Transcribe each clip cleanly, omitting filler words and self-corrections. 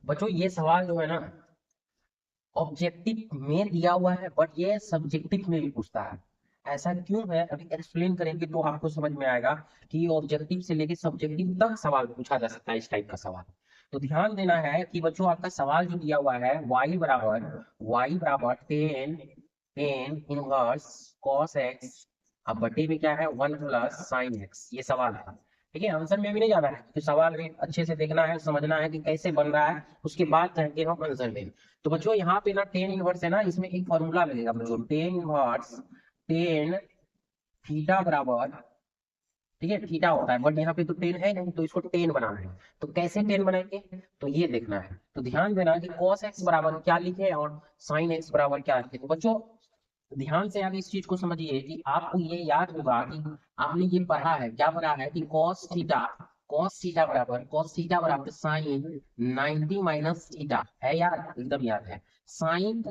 बच्चों ये सवाल जो है ना ऑब्जेक्टिव में दिया हुआ है बट ये सब्जेक्टिव में भी पूछता है। ऐसा क्यों है अभी एक्सप्लेन करेंगे तो आपको समझ में आएगा कि ऑब्जेक्टिव से लेके सब्जेक्टिव तक सवाल पूछा जा सकता है इस टाइप का सवाल। तो ध्यान देना है कि बच्चों आपका सवाल जो दिया हुआ है y बराबर ten tan inverse cos x अब बटे में क्या है 1 + sin x, ये सवाल है। ठीक है, आंसर में भी नहीं जाना है तो सवाल में अच्छे से देखना है, समझना है कि कैसे बन रहा है, उसके बाद जाएंगे हम आंसर में। तो बच्चों यहाँ पे ना टेन इनवर्स है ना, इसमें एक फॉर्मूला लगेगा बच्चों, टेन इनवर्स टेन थीटा बराबर, ठीक है थीटा होता है बट यहाँ पे तो टेन है नहीं तो इसको टेन बनाना है। तो कैसे टेन बनाएंगे तो ये देखना है। तो ध्यान देना कि cos x बराबर क्या लिखे और sin x बराबर क्या लिखे। तो बच्चों ध्यान से आगे इस चीज को समझिए कि आपको ये याद होगा कि आपने ये पढ़ा है, क्या पढ़ा है कि cos थीटा बराबर साइन 90 माइनस थीटा है, याद एकदम याद है। साइन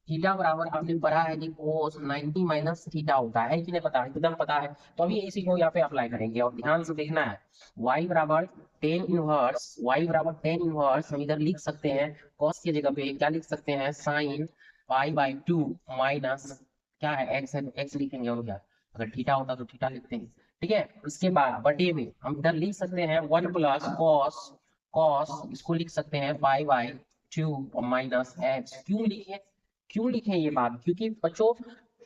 थीटा बराबर आपने पढ़ा है कि cos 90 माइनस थीटा होता है कि नहीं, पता है एकदम पता है। तो अभी इसी को यहाँ पे अप्लाई करेंगे और ध्यान से देखना है y बराबर टेन इनवर्स हम इधर लिख सकते हैं cos की जगह पे क्या लिख सकते हैं साइन पाई/2 माइनस क्या है एक्स है तो एक्स लिखेंगे और क्या, अगर थीटा होता तो थीटा लिखते हैं। ठीक है, उसके बाद बटे में हम इधर लिख सकते हैं 1 + कॉस इसको लिख सकते हैं पाई/2 माइनस एक्स। क्यों लिखे ये बात, क्योंकि बच्चों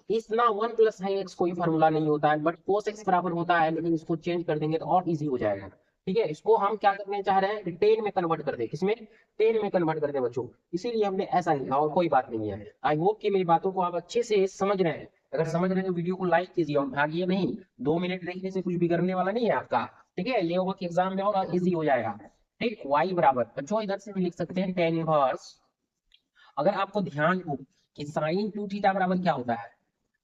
इस ना 1 + sin x कोई फॉर्मूला नहीं होता है बट cos x बराबर होता है, लेकिन इसको चेंज कर देंगे तो और इजी हो जाएगा। ठीक है, इसको हम क्या करने चाह रहे हैं कि टेन में कन्वर्ट कर दे, किसमें टेन में कन्वर्ट कर दे बच्चों, इसीलिए हमने ऐसा लिखा और कोई बात नहीं है। आई होप कि मेरी बातों को आप अच्छे से समझ रहे हैं। अगर समझ रहे हैं तो वीडियो को लाइक कीजिए और भागिए नहीं, 2 मिनट देखने से कुछ बिगड़ने वाला नहीं है आपका। ठीक है, ये होगा कि एग्जाम में और इजी हो जाएगा। ठीक, y बराबर बच्चों इधर से भी लिख सकते हैं टेन इनवर्स, अगर आपको ध्यान हो कि साइन टू थीटा बराबर क्या होता है,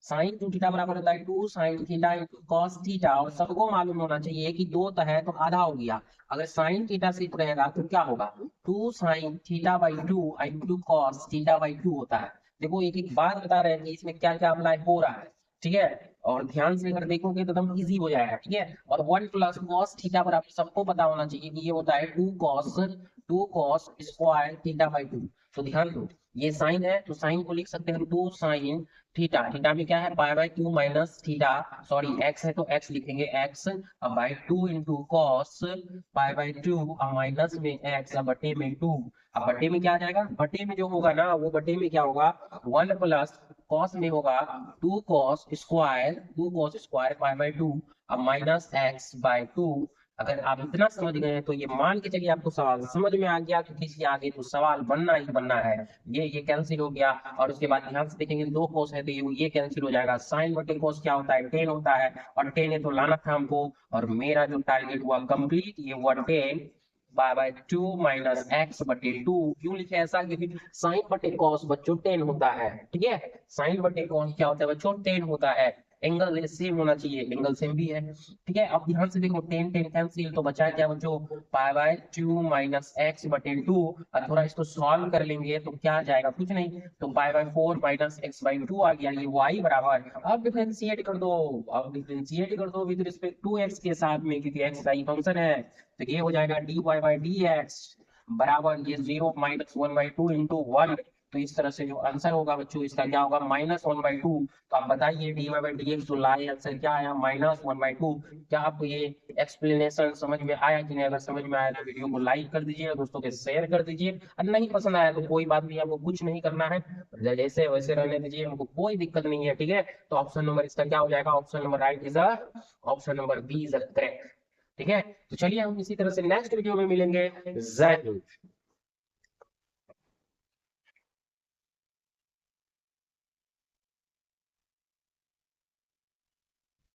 साइन टू थीटा बराबर होता है 2 sin theta into cos theta, और सबको मालूम होना चाहिए कि दो है तो आधा हो गया। अगर साइन थीटा सिर्फ रहेगा तो क्या होगा 2 sin थीटा/2 इंटू कॉस थीटा/2 होता है। देखो एक एक बात बता रहे हैं कि इसमें क्या क्या अप्लाई हो रहा है। ठीक है, और ध्यान से अगर देखोगे तो एकदम इजी हो जाएगा। ठीक है, और 1 + cos थीटा बराबर सबको पता होना चाहिए कि ये होता है 2 cos स्क्वायर थीटा/2। तो ध्यान दो, ये साइन है तो साइन को लिख सकते हैं 2 sin थीटा, थीटा में क्या है पाई/2 माइनस थीटा, सॉरी एक्स है तो एक्स लिखेंगे एक्स /2 इंटू कॉस पाई/2 माइनस में एक्स बटे में 2। अब बटे में क्या आ जाएगा, बटे में जो होगा ना वो बटे में क्या होगा 1 + कॉस में होगा 2 cos स्क्वायर पाई/2 अब माइनस x/2। अगर आप इतना समझ गए तो ये मान के चलिए आपको सवाल समझ में आ गया कि किसी आगे तो सवाल बनना ही बनना है। ये कैंसिल हो गया और उसके बाद ध्यान से देखेंगे 2 cos है तो ये कैंसिल हो जाएगा। साइन बटे cos क्या होता है 10 होता है और 10 है तो लाना था हमको, और मेरा जो टारगेट हुआ कंप्लीट, ये हुआ 10/2 माइनस x/2। क्यों लिखे ऐसा, क्योंकि साइन बटे कॉस बच्चों 10 होता है। ठीक है, साइन बटे कॉस क्या होता है बच्चों 10 होता है। एंगल सेम होना चाहिए, एंगल सेम भी है। ठीक है, अब ध्यान से देखो 10 10 कैंसिल तो बचा क्या बच्चों पाई/2 माइनस x/2। और थोड़ा इसको सॉल्व कर लेंगे तो क्या आ जाएगा, कुछ नहीं तो पाई/4 माइनस x/2 आ गया। ये y बराबर, अब डिफरेंशिएट कर दो, अब डिफरेंशिएट कर दो विद रिस्पेक्ट टू x के साथ में, क्योंकि x का ही फंक्शन है। तो ये हो जाएगा dy/dx बराबर ये 0 - 1/2 इंटू 1। तो इस तरह से जो आंसर होगा बच्चों इसका क्या होगा -1/2। तो आप बताइए dy/dx जो लाए आंसर क्या आया -1/2। क्या आपको ये एक्सप्लेनेशन समझ में आया कि नहीं, अगर समझ में आया तो वीडियो को लाइक कर दीजिए, दोस्तों के शेयर कर दीजिए, और नहीं पसंद आया तो कोई बात नहीं, आपको कुछ नहीं करना है, जैसे वैसे रहने दीजिए, हमको कोई दिक्कत नहीं है। ठीक है, तो ऑप्शन नंबर इसका क्या हो जाएगा, option number right is option number B is correct. ठीक है, तो चलिए हम इसी तरह से नेक्स्ट वीडियो में मिलेंगे। जय हिंद।